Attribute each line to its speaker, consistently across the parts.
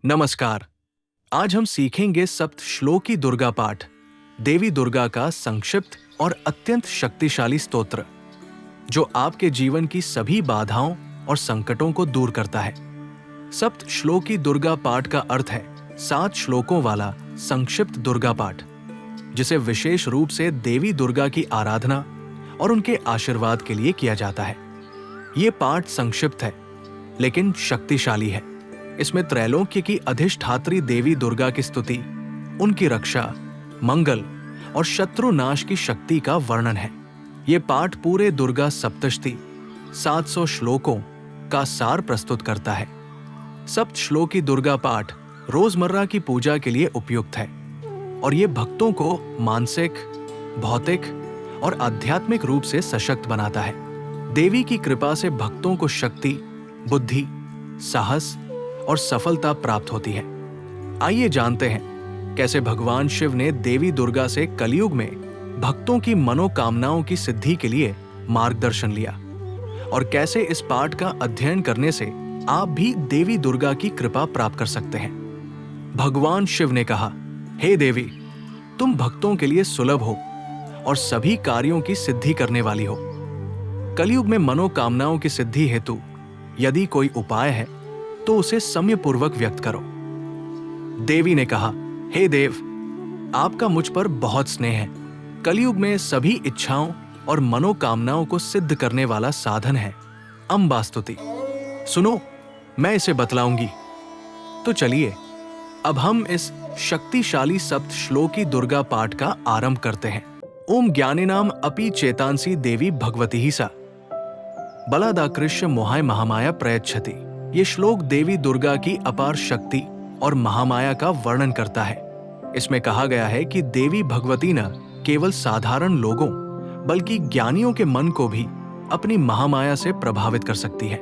Speaker 1: नमस्कार। आज हम सीखेंगे सप्त श्लोकी दुर्गा पाठ, देवी दुर्गा का संक्षिप्त और अत्यंत शक्तिशाली स्तोत्र, जो आपके जीवन की सभी बाधाओं और संकटों को दूर करता है। सप्त श्लोकी दुर्गा पाठ का अर्थ है 7 श्लोकों वाला संक्षिप्त दुर्गा पाठ, जिसे विशेष रूप से देवी दुर्गा की आराधना और उनके आशीर्वाद के लिए किया जाता है। ये पाठ संक्षिप्त है लेकिन शक्तिशाली है। इसमें त्रैलोक्य की अधिष्ठात्री देवी दुर्गा की स्तुति, उनकी रक्षा, मंगल और शत्रु नाश की शक्ति का वर्णन है। ये पाठ पूरे दुर्गा सप्तशती 700 श्लोकों का सार प्रस्तुत करता है। सप्त श्लोकी दुर्गा पाठ रोजमर्रा की पूजा के लिए उपयुक्त है और ये भक्तों को मानसिक, भौतिक और आध्यात्मिक रूप से सशक्त बनाता है। देवी की कृपा से भक्तों को शक्ति, बुद्धि, साहस और सफलता प्राप्त होती है। आइए जानते हैं कैसे भगवान शिव ने देवी दुर्गा से कलयुग में भक्तों की मनोकामनाओं की सिद्धि के लिए मार्गदर्शन लिया और कैसे इस पाठ का अध्ययन करने से आप भी देवी दुर्गा की कृपा प्राप्त कर सकते हैं। भगवान शिव ने कहा, हे देवी, तुम भक्तों के लिए सुलभ हो और सभी कार्यों की सिद्धि करने वाली हो। कलयुग में मनोकामनाओं की सिद्धि हेतु यदि कोई उपाय है तो उसे सम्यपूर्वक व्यक्त करो। देवी ने कहा, हे देव, आपका मुझ पर बहुत स्नेह है। कलयुग में सभी इच्छाओं और मनोकामनाओं को सिद्ध करने वाला साधन है अंबा स्तुति। सुनो, मैं इसे बतलाऊंगी। तो चलिए अब हम इस शक्तिशाली सप्त श्लोकी दुर्गा पाठ का आरंभ करते हैं। ओम ज्ञानिनाम अपि चेतांसी देवी भगवती ही सा बलादाकृष्य मोहाय महामाया प्रयच्छति। ये श्लोक देवी दुर्गा की अपार शक्ति और महामाया का वर्णन करता है। इसमें कहा गया है कि देवी भगवती न केवल साधारण लोगों बल्कि ज्ञानियों के मन को भी अपनी महामाया से प्रभावित कर सकती है।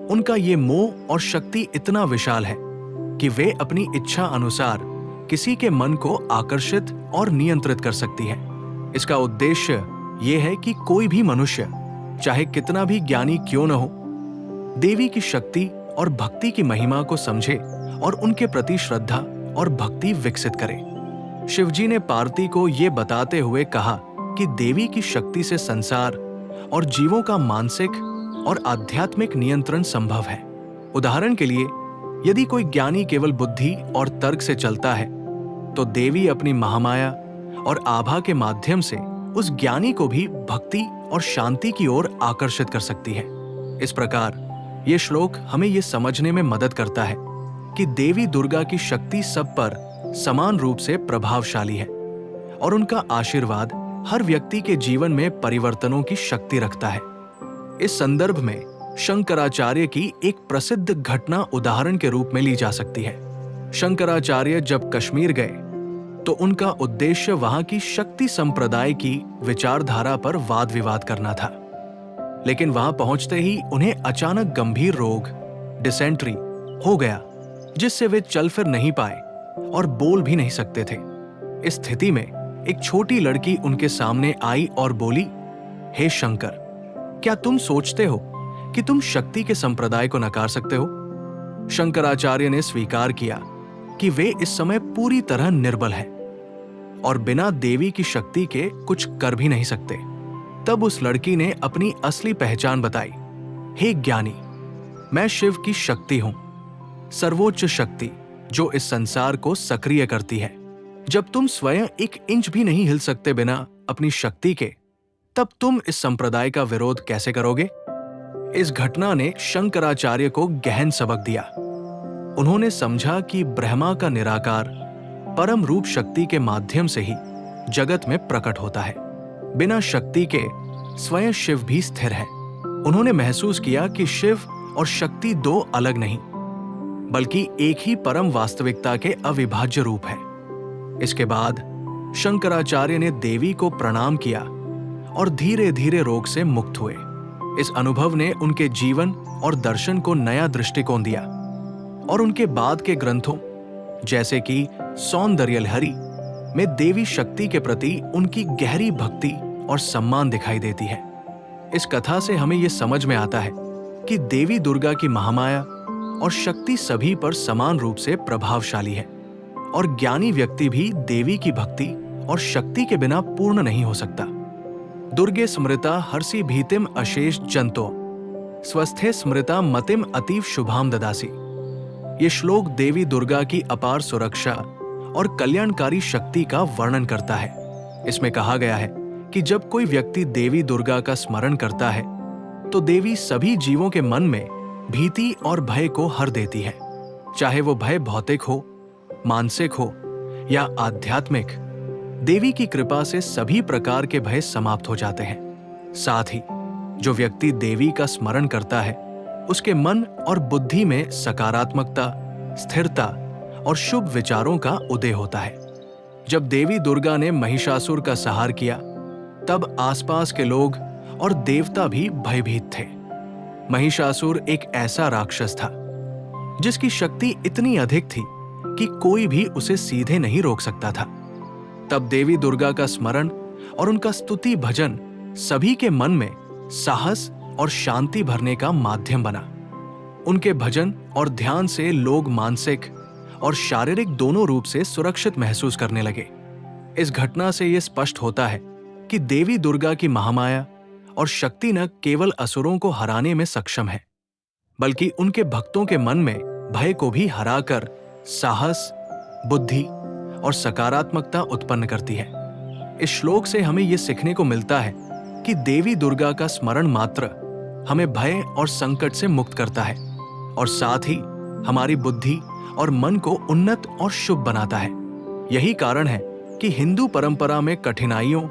Speaker 1: उनका ये मोह और शक्ति इतना विशाल है कि वे अपनी इच्छा अनुसार किसी के मन को आकर्षित और नियंत्रित कर सकती है। इसका उद्देश्य ये है कि कोई भी मनुष्य चाहे कितना भी ज्ञानी क्यों न हो, देवी की शक्ति और भक्ति की महिमा को समझे और उनके प्रति श्रद्धा और भक्ति विकसित करे। शिवजी ने पार्वती को ये बताते हुए कहा कि देवी की शक्ति से संसार और जीवों का मानसिक और आध्यात्मिक नियंत्रण संभव है। उदाहरण के लिए, यदि कोई ज्ञानी केवल बुद्धि और तर्क से चलता है तो देवी अपनी महामाया और आभा के माध्यम से उस ज्ञानी को भी भक्ति और शांति की ओर आकर्षित कर सकती है। इस प्रकार ये श्लोक हमें ये समझने में मदद करता है कि देवी दुर्गा की शक्ति सब पर समान रूप से प्रभावशाली है और उनका आशीर्वाद हर व्यक्ति के जीवन में परिवर्तनों की शक्ति रखता है। इस संदर्भ में शंकराचार्य की एक प्रसिद्ध घटना उदाहरण के रूप में ली जा सकती है। शंकराचार्य जब कश्मीर गए तो उनका उद्देश्य वहां की शक्ति संप्रदाय की विचारधारा पर वाद विवाद करना था, लेकिन वहां पहुंचते ही उन्हें अचानक गंभीर रोग डिसेंट्री हो गया, जिससे वे चल फिर नहीं पाए और बोल भी नहीं सकते थे। इस स्थिति में एक छोटी लड़की उनके सामने आई और बोली, हे शंकर, क्या तुम सोचते हो कि तुम शक्ति के संप्रदाय को नकार सकते हो? शंकराचार्य ने स्वीकार किया कि वे इस समय पूरी तरह निर्बल हैं और बिना देवी की शक्ति के कुछ कर भी नहीं सकते। तब उस लड़की ने अपनी असली पहचान बताई। हे ज्ञानी, मैं शिव की शक्ति हूं, सर्वोच्च शक्ति जो इस संसार को सक्रिय करती है। जब तुम स्वयं 1 इंच भी नहीं हिल सकते बिना अपनी शक्ति के, तब तुम इस संप्रदाय का विरोध कैसे करोगे? इस घटना ने शंकराचार्य को गहन सबक दिया। उन्होंने समझा कि ब्रह्मा का निराकार परम रूप शक्ति के माध्यम से ही जगत में प्रकट होता है। बिना शक्ति के स्वयं शिव भी स्थिर है। उन्होंने महसूस किया कि शिव और शक्ति 2 अलग नहीं बल्कि एक ही परम वास्तविकता के अविभाज्य रूप है। इसके बाद शंकराचार्य ने देवी को प्रणाम किया और धीरे धीरे रोग से मुक्त हुए। इस अनुभव ने उनके जीवन और दर्शन को नया दृष्टिकोण दिया और उनके बाद के ग्रंथों जैसे कि सौंदर्य लहरी में देवी शक्ति के प्रति उनकी गहरी भक्ति और सम्मान दिखाई देती है। इस कथा से हमें यह समझ में आता है कि देवी दुर्गा की महामाया और शक्ति सभी पर समान रूप से प्रभावशाली है, और ज्ञानी व्यक्ति भी देवी की भक्ति और शक्ति के बिना पूर्ण नहीं हो सकता। दुर्गे स्मृता हर्षि भीतिम अशेष जंतो स्वस्थे स्मृता मतिम अतीव शुभाम ददासी। ये श्लोक देवी दुर्गा की अपार सुरक्षा और कल्याणकारी शक्ति का वर्णन करता है। इसमें कहा गया है कि जब कोई व्यक्ति देवी दुर्गा का स्मरण करता है तो देवी सभी जीवों के मन में भीति और भय को हर देती है, चाहे वो भय भौतिक हो, मानसिक हो या आध्यात्मिक। देवी की कृपा से सभी प्रकार के भय समाप्त हो जाते हैं। साथ ही जो व्यक्ति देवी का स्मरण करता है उसके मन और बुद्धि में सकारात्मकता, स्थिरता और शुभ विचारों का उदय होता है। जब देवी दुर्गा ने महिषासुर का संहार किया तब आसपास के लोग और देवता भी भयभीत थे। महिषासुर एक ऐसा राक्षस था जिसकी शक्ति इतनी अधिक थी कि कोई भी उसे सीधे नहीं रोक सकता था। तब देवी दुर्गा का स्मरण और उनका स्तुति भजन सभी के मन में साहस और शांति भरने का माध्यम बना। उनके भजन और ध्यान से लोग मानसिक और शारीरिक दोनों रूप से सुरक्षित महसूस करने लगे। इस घटना से यह स्पष्ट होता है कि देवी दुर्गा की महामाया और शक्ति न केवल असुरों को हराने में सक्षम है, बल्कि उनके भक्तों के मन में भय को भी हराकर साहस, बुद्धि और सकारात्मकता उत्पन्न करती है। इस श्लोक से हमें यह सीखने को मिलता है कि देवी दुर्गा का स्मरण मात्र हमें भय और संकट से मुक्त करता है और साथ ही हमारी बुद्धि और मन को उन्नत और शुभ बनाता है। यही कारण है कि हिंदू परंपरा में कठिनाइयों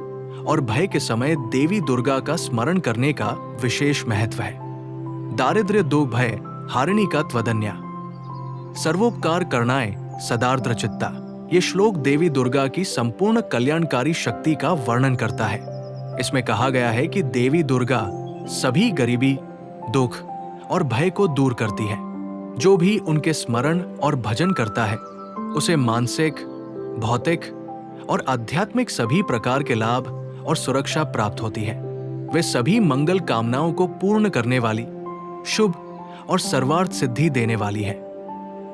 Speaker 1: और भय के समय देवी दुर्गा का स्मरण करने का विशेष महत्व है। दारिद्र्य दुख भय हारिणी का त्वदन्या सर्वोपकार करणाय सदार्द्र चित्ता। ये श्लोक देवी दुर्गा की संपूर्ण कल्याणकारी शक्ति का वर्णन करता है। इसमें कहा गया है कि देवी दुर्गा सभी गरीबी, दुख और भय को दूर करती है। जो भी उनके स्मरण और भजन करता है उसे मानसिक, भौतिक और आध्यात्मिक सभी प्रकार के लाभ और सुरक्षा प्राप्त होती है। वे सभी मंगल कामनाओं को पूर्ण करने वाली, शुभ और सर्वार्थ सिद्धि देने वाली है।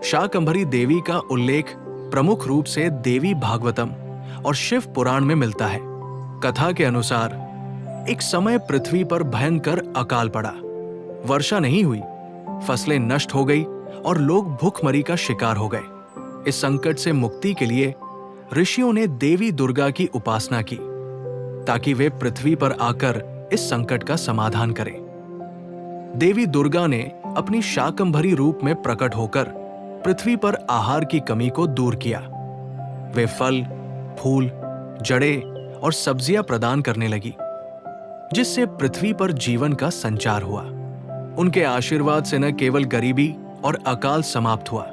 Speaker 1: शाकंभरी देवी का उल्लेख प्रमुख रूप से देवी भागवतम और शिव पुराण में मिलता है। कथा के अनुसार एक समय पृथ्वी पर भयंकर अकाल पड़ा, वर्षा नहीं हुई, फसलें नष्ट हो गई और लोग भूखमरी का शिकार हो गए। इस संकट से मुक्ति के लिए ऋषियों ने देवी दुर्गा की उपासना की ताकि वे पृथ्वी पर आकर इस संकट का समाधान करें। देवी दुर्गा ने अपनी शाकंभरी रूप में प्रकट होकर पृथ्वी पर आहार की कमी को दूर किया। वे फल, फूल, जड़ें और सब्जियां प्रदान करने लगी, जिससे पृथ्वी पर जीवन का संचार हुआ। उनके आशीर्वाद से न केवल गरीबी और अकाल समाप्त हुआ,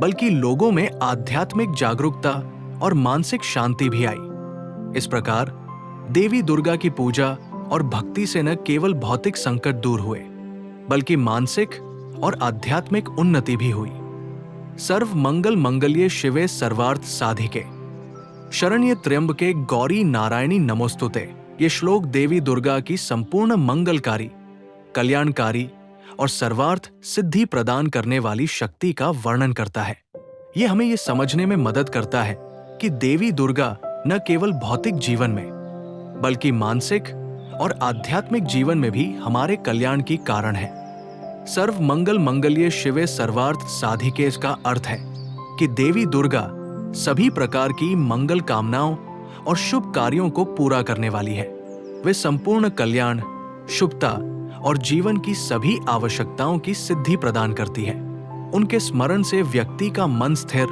Speaker 1: बल्कि लोगों में आध्यात्मिक जागरूकता और मानसिक शांति भी आई। इस प्रकार देवी दुर्गा की पूजा और भक्ति से न केवल भौतिक संकट दूर हुए, बल्कि मानसिक और आध्यात्मिक उन्नति भी हुई। सर्व मंगल मंगल्ये शिवे सर्वार्थ साधिके शरण्य त्र्यंबके गौरी नारायणी नमोस्तुते। ये श्लोक देवी दुर्गा की संपूर्ण मंगलकारी, कल्याणकारी और सर्वार्थ सिद्धि प्रदान करने वाली शक्ति का वर्णन करता है। यह हमें यह समझने में मदद करता है कि देवी दुर्गा न केवल भौतिक जीवन में, बल्कि मानसिक और आध्यात्मिक जीवन में भी हमारे कल्याण की कारण है। सर्व मंगल मंगल्ये शिवे सर्वार्थ साधिके का अर्थ है कि देवी दुर्गा सभी प्रकार की मंगल कामनाओं और शुभ कार्यों को पूरा करने वाली है। वे संपूर्ण कल्याण, शुभता और जीवन की सभी आवश्यकताओं की सिद्धि प्रदान करती है। उनके स्मरण से व्यक्ति का मन स्थिर,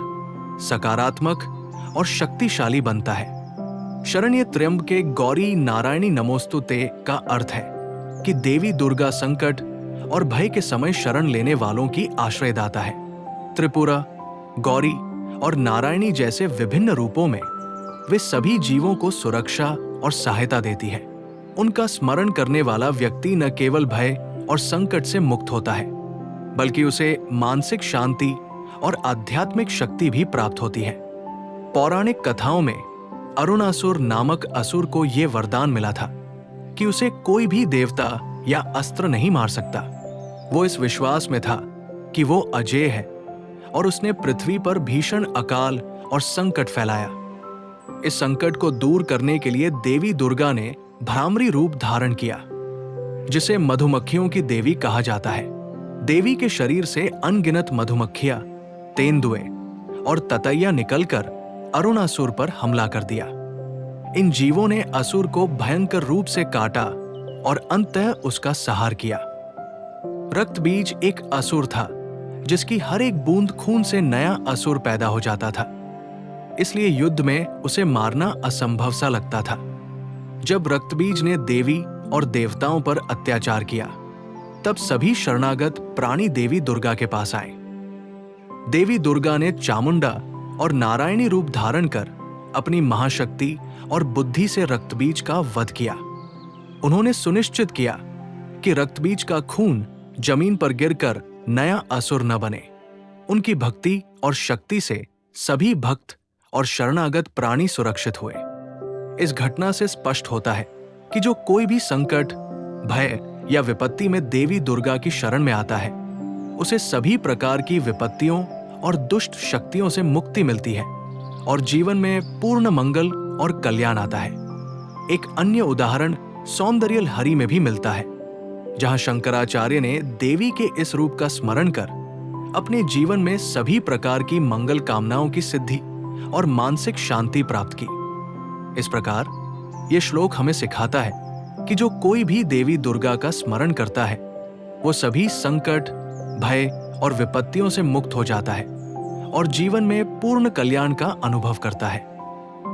Speaker 1: सकारात्मक और शक्तिशाली बनता है। शरण्य त्र्यंबके गौरी नारायणी नमोस्तुते का अर्थ है कि देवी दुर्गा संकट और भय के समय शरण लेने वालों की आश्रयदाता है। त्रिपुरा, गौरी और नारायणी जैसे विभिन्न रूपों में वे सभी जीवों को सुरक्षा और सहायता देती है। उनका स्मरण करने वाला व्यक्ति न केवल भय और संकट से मुक्त होता है, बल्कि उसे मानसिक शांति और आध्यात्मिक शक्ति भी प्राप्त होती है। पौराणिक कथाओं में अरुणासुर नामक असुर को यह वरदान मिला था कि उसे कोई भी देवता या अस्त्र नहीं मार सकता। वो इस विश्वास में था कि वो अजेय है और उसने पृथ्वी पर भीषण अकाल और संकट फैलाया। इस संकट को दूर करने के लिए देवी दुर्गा ने भ्रामरी रूप धारण किया, जिसे मधुमक्खियों की देवी कहा जाता है। देवी के शरीर से अनगिनत मधुमक्खियां, तेंदुए और ततैया निकलकर अरुणासुर पर हमला कर दिया। इन जीवों ने असुर को भयंकर रूप से काटा और अंततः उसका संहार किया। रक्तबीज एक असुर था, जिसकी हर एक बूंद खून से नया असुर पैदा हो जाता था, इसलिए युद्ध में उसे मारना असंभव सा लगता था। जब रक्तबीज ने देवी और देवताओं पर अत्याचार किया, तब सभी शरणागत प्राणी देवी दुर्गा के पास आए। देवी दुर्गा ने चामुंडा और नारायणी रूप धारण कर अपनी महाशक्ति और बुद्धि से रक्तबीज का वध किया। उन्होंने सुनिश्चित किया कि रक्तबीज का खून जमीन पर गिरकर नया असुर न बने। उनकी भक्ति और शक्ति से सभी भक्त और शरणागत प्राणी सुरक्षित हुए। इस घटना से स्पष्ट होता है कि जो कोई भी संकट, भय या विपत्ति में देवी दुर्गा की शरण में आता है, उसे सभी प्रकार की विपत्तियों और दुष्ट शक्तियों से मुक्ति मिलती है और जीवन में पूर्ण मंगल और कल्याण आता है। एक अन्य उदाहरण सौंदर्य हरि में भी मिलता है, जहां शंकराचार्य ने देवी के इस रूप का स्मरण कर अपने जीवन में सभी प्रकार की मंगल कामनाओं की सिद्धि और मानसिक शांति प्राप्त की। इस प्रकार यह श्लोक हमें सिखाता है कि जो कोई भी देवी दुर्गा का स्मरण करता है, वो सभी संकट, भय और विपत्तियों से मुक्त हो जाता है और जीवन में पूर्ण कल्याण का अनुभव करता है।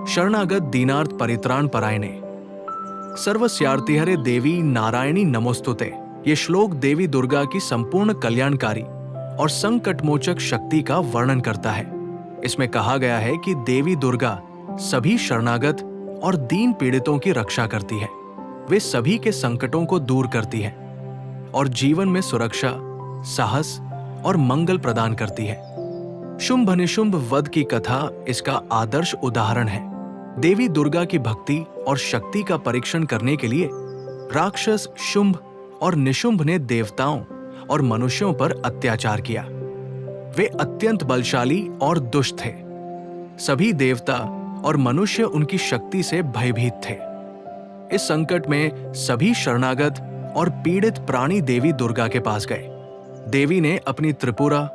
Speaker 1: शरणागत दीनार्थ परित्राण परायणे सर्वस्यार्तिहरे देवी नारायणी नमोस्तुते। ये श्लोक देवी दुर्गा की संपूर्ण कल्याणकारी और संकटमोचक शक्ति का वर्णन करता है। इसमें कहा गया है कि देवी दुर्गा सभी शरणागत और दीन पीड़ितों की रक्षा करती है। वे सभी के संकटों को दूर करती है और जीवन में सुरक्षा, साहस और मंगल प्रदान करती है। शुंभ निशुंभ वध की कथा इसका आदर्श उदाहरण है। देवी दुर्गा की भक्ति और शक्ति का परीक्षण करने के लिए राक्षस शुंभ और निशुंभ ने देवताओं और मनुष्यों पर अत्याचार किया। वे अत्यंत बलशाली और दुष्ट थे। सभी देवता और मनुष्य उनकी शक्ति से भयभीत थे। इस संकट में सभी शरणागत और पीड़ित प्राणी देवी दुर्गा के पास गए। देवी ने अपनी त्रिपुरा,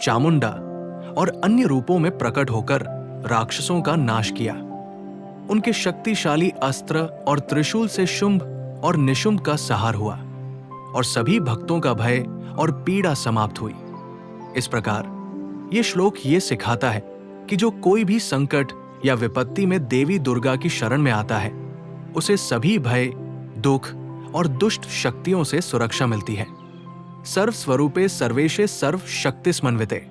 Speaker 1: चामुंडा और अन्य रूपों में प्रकट होकर राक्षसों का नाश किया। उनके शक्तिशाली अस्त्र और त्रिशूल से शुंभ और निशुंभ का संहार हुआ और सभी भक्तों का भय और पीड़ा समाप्त हुई। इस प्रकार ये श्लोक ये सिखाता है कि जो कोई भी संकट या विपत्ति में देवी दुर्गा की शरण में आता है, उसे सभी भय, दुख और दुष्ट शक्तियों से सुरक्षा मिलती है। सर्वस्वरूपे सर्वेशे सर्व शक्तिस्मन्विते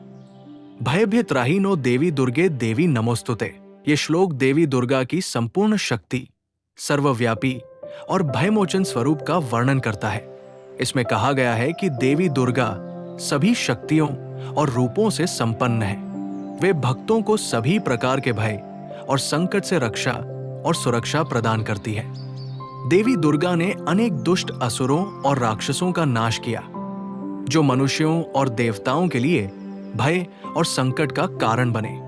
Speaker 1: भयभीत्राहीनो देवी दुर्गे देवी नमोस्तुते। ये श्लोक देवी दुर्गा की संपूर्ण शक्ति, सर्वव्यापी और भयमोचन स्वरूप का वर्णन करता है। इसमें कहा गया है कि देवी दुर्गा सभी शक्तियों और रूपों से संपन्न है। वे भक्तों को सभी प्रकार के भय और संकट से रक्षा और सुरक्षा प्रदान करती है। देवी दुर्गा ने अनेक दुष्ट असुरों और राक्षसों का नाश किया, जो मनुष्यों और देवताओं के लिए भय और संकट का कारण बने,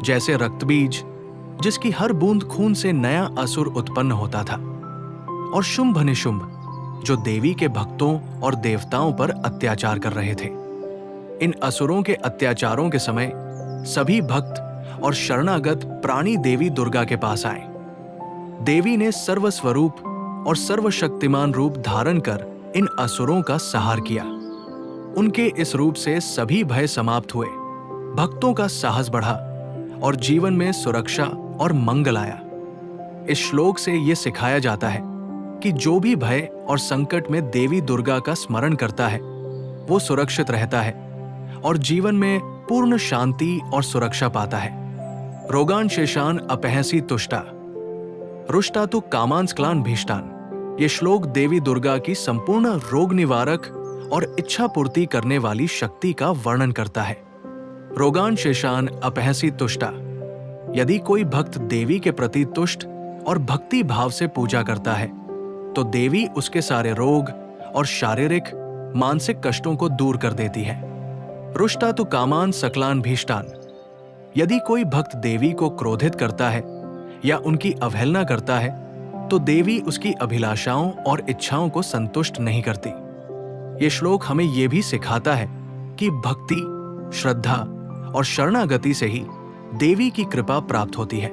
Speaker 1: जैसे रक्तबीज, जिसकी हर बूंद खून से नया असुर उत्पन्न होता था, और शुंभ निशुंभ, जो देवी के भक्तों और देवताओं पर अत्याचार कर रहे थे। इन असुरों के अत्याचारों के समय सभी भक्त और शरणागत प्राणी देवी दुर्गा के पास आए। देवी ने सर्वस्वरूप और सर्वशक्तिमान रूप धारण कर इन असुरों का संहार किया। उनके इस रूप से सभी भय समाप्त हुए, भक्तों का साहस बढ़ा और जीवन में सुरक्षा और मंगल आया। इस श्लोक से यह सिखाया जाता है कि जो भी भय और संकट में देवी दुर्गा का स्मरण करता है, वो सुरक्षित रहता है और जीवन में पूर्ण शांति और सुरक्षा पाता है। रोगान शेषान अपहसी तुष्टा रुष्टा तु कामान क्लान भीष्टान। ये श्लोक देवी दुर्गा की संपूर्ण रोग निवारक और इच्छा पूर्ति करने वाली शक्ति का वर्णन करता है। रोगान शेषान अपहसी तुष्टा। यदि कोई भक्त देवी के प्रति तुष्ट और भक्ति भाव से पूजा करता है, तो देवी उसके सारे रोग और शारीरिक, मानसिक कष्टों को दूर कर देती है। रुष्टा तु कामान सकलान भीष्टान। यदि कोई भक्त देवी को क्रोधित करता है या उनकी अवहेलना करता है तो देवी उसकी अभिलाषाओं और इच्छाओं को संतुष्ट नहीं करती। ये श्लोक हमें यह भी सिखाता है कि भक्ति, श्रद्धा और शरणागति से ही देवी की कृपा प्राप्त होती है।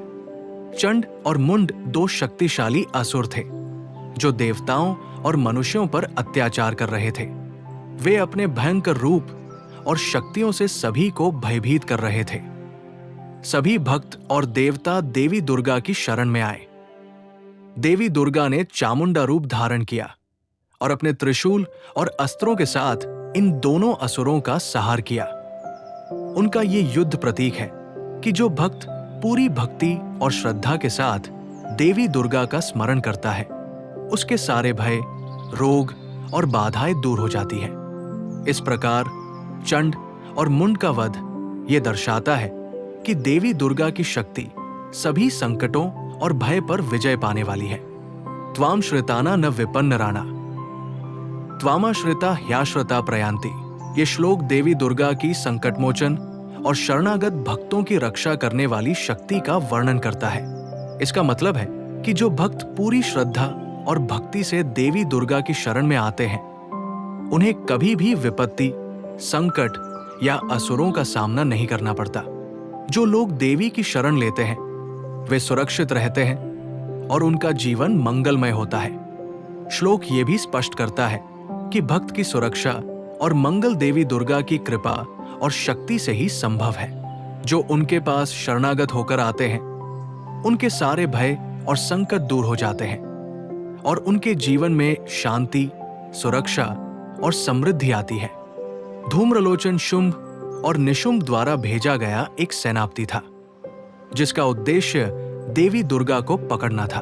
Speaker 1: चंड और मुंड दो शक्तिशाली असुर थे जो देवताओं और मनुष्यों पर अत्याचार कर रहे थे। वे अपने भयंकर रूप और शक्तियों से सभी को भयभीत कर रहे थे। सभी भक्त और देवता देवी दुर्गा की शरण में आए। देवी दुर्गा ने चामुंडा रूप धारण किया और अपने त्रिशूल और अस्त्रों के साथ इन दोनों असुरों का संहार किया। उनका ये युद्ध प्रतीक है कि जो भक्त पूरी भक्ति और श्रद्धा के साथ देवी दुर्गा का स्मरण करता है, उसके सारे भय, रोग और बाधाएं दूर हो जाती हैं। इस प्रकार चंड और मुंड का वध ये दर्शाता है कि देवी दुर्गा की शक्ति सभी संकटों और भय पर विजय पाने वाली है। त्वाम श्रिताना न विपन्न राणा, त्वामाश्रिता ह्याश्रिता प्रयांति। ये श्लोक देवी दुर्गा की संकटमोचन और शरणागत भक्तों की रक्षा करने वाली शक्ति का वर्णन करता है। इसका मतलब है कि जो भक्त पूरी श्रद्धा और भक्ति से देवी दुर्गा की शरण में आते हैं, उन्हें कभी भी विपत्ति, संकट या असुरों का सामना नहीं करना पड़ता। जो लोग देवी की शरण लेते हैं वे सुरक्षित रहते हैं और उनका जीवन मंगलमय होता है। श्लोक ये भी स्पष्ट करता है कि भक्त की सुरक्षा और मंगल देवी दुर्गा की कृपा और शक्ति से ही संभव है। जो उनके पास शरणागत होकर आते हैं, उनके सारे भय और संकट दूर हो जाते हैं और उनके जीवन में शांति, सुरक्षा और समृद्धि आती है। धूम्रलोचन शुंभ और निशुंभ द्वारा भेजा गया एक सेनापति था जिसका उद्देश्य देवी दुर्गा को पकड़ना था।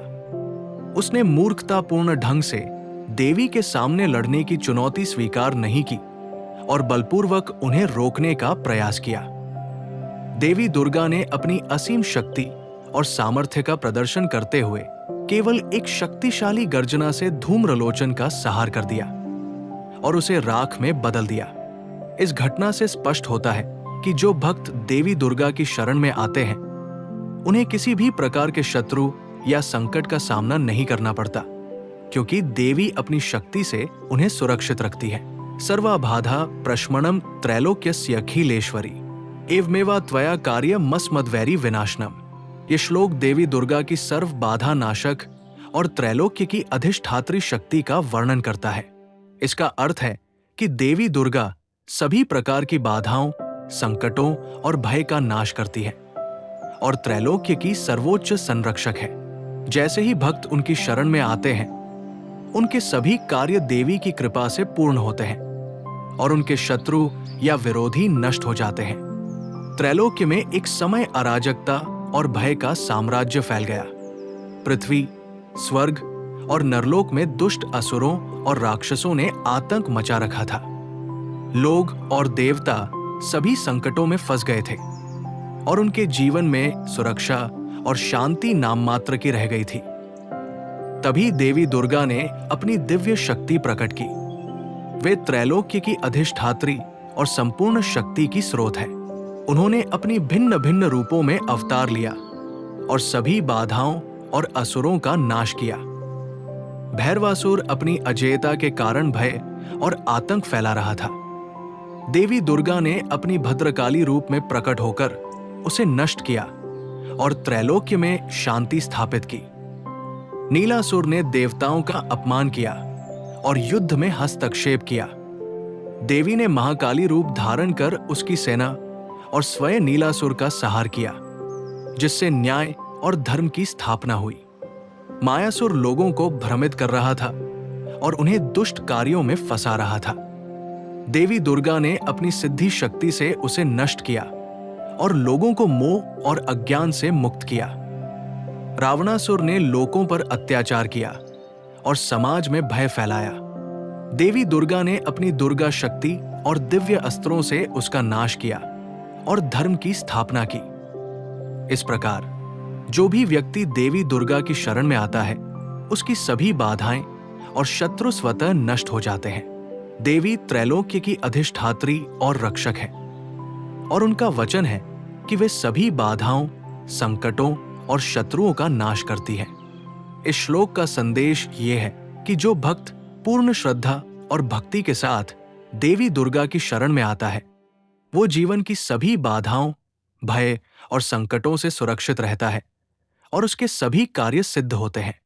Speaker 1: उसने मूर्खतापूर्ण ढंग से देवी के सामने लड़ने की चुनौती स्वीकार नहीं की और बलपूर्वक उन्हें रोकने का प्रयास किया। देवी दुर्गा ने अपनी असीम शक्ति और सामर्थ्य का प्रदर्शन करते हुए केवल एक शक्तिशाली गर्जना से धूम्रलोचन का संहार कर दिया और उसे राख में बदल दिया। इस घटना से स्पष्ट होता है कि जो भक्त देवी दुर्गा की शरण में आते हैं, उन्हें किसी भी प्रकार के शत्रु या संकट का सामना नहीं करना पड़ता, क्योंकि देवी अपनी शक्ति से उन्हें सुरक्षित रखती है। सर्वाबाधा प्रशमनम त्रैलोक्यस्य अखिलेश्वरी एवमेवा त्वया कार्यम मस्मद्वैरी विनाशनम। ये श्लोक देवी दुर्गा की सर्व बाधा नाशक और त्रैलोक्य की अधिष्ठात्री शक्ति का वर्णन करता है। इसका अर्थ है कि देवी दुर्गा सभी प्रकार की बाधाओं, संकटों और भय का नाश करती है और त्रैलोक्य की सर्वोच्च संरक्षक है। जैसे ही भक्त उनकी शरण में आते हैं, उनके सभी कार्य देवी की कृपा से पूर्ण होते हैं और उनके शत्रु या विरोधी नष्ट हो जाते हैं। त्रैलोक्य में एक समय अराजकता और भय का साम्राज्य फैल गया। पृथ्वी, स्वर्ग और नरलोक में दुष्ट असुरों और राक्षसों ने आतंक मचा रखा था। लोग और देवता सभी संकटों में फंस गए थे और उनके जीवन में सुरक्षा और शांति नाम मात्र की रह गई थी। तभी देवी दुर्गा ने अपनी दिव्य शक्ति प्रकट की। वे त्रैलोक्य की अधिष्ठात्री और संपूर्ण शक्ति की स्रोत है। उन्होंने अपनी भिन्न भिन्न रूपों में अवतार लिया और सभी बाधाओं और असुरों का नाश किया। भैरवासुर अपनी अजेयता के कारण भय और आतंक फैला रहा था। देवी दुर्गा ने अपनी भद्रकाली रूप में प्रकट होकर उसे नष्ट किया और त्रैलोक्य में शांति स्थापित की। नीलासुर ने देवताओं का अपमान किया और युद्ध में हस्तक्षेप किया। देवी ने महाकाली रूप धारण कर उसकी सेना और स्वयं नीलासुर का संहार किया, जिससे न्याय और धर्म की स्थापना हुई। मायासुर लोगों को भ्रमित कर रहा था और उन्हें दुष्ट कार्यों में फंसा रहा था। देवी दुर्गा ने अपनी सिद्धि शक्ति से उसे नष्ट किया और लोगों को मोह और अज्ञान से मुक्त किया। रावणासुर ने लोगों पर अत्याचार किया और समाज में भय फैलाया। देवी दुर्गा ने अपनी दुर्गा शक्ति और दिव्य अस्त्रों से उसका नाश किया और धर्म की स्थापना की। इस प्रकार जो भी व्यक्ति देवी दुर्गा की शरण में आता है, उसकी सभी बाधाएं और शत्रु स्वतः नष्ट हो जाते हैं। देवी त्रैलोक्य की अधिष्ठात्री और रक्षक है। और उनका वचन है कि वे सभी बाधाओं, संकटों और शत्रुओं का नाश करती है। इस श्लोक का संदेश ये है कि जो भक्त पूर्ण श्रद्धा और भक्ति के साथ देवी दुर्गा की शरण में आता है, वो जीवन की सभी बाधाओं, भय और संकटों से सुरक्षित रहता है और उसके सभी कार्य सिद्ध होते हैं।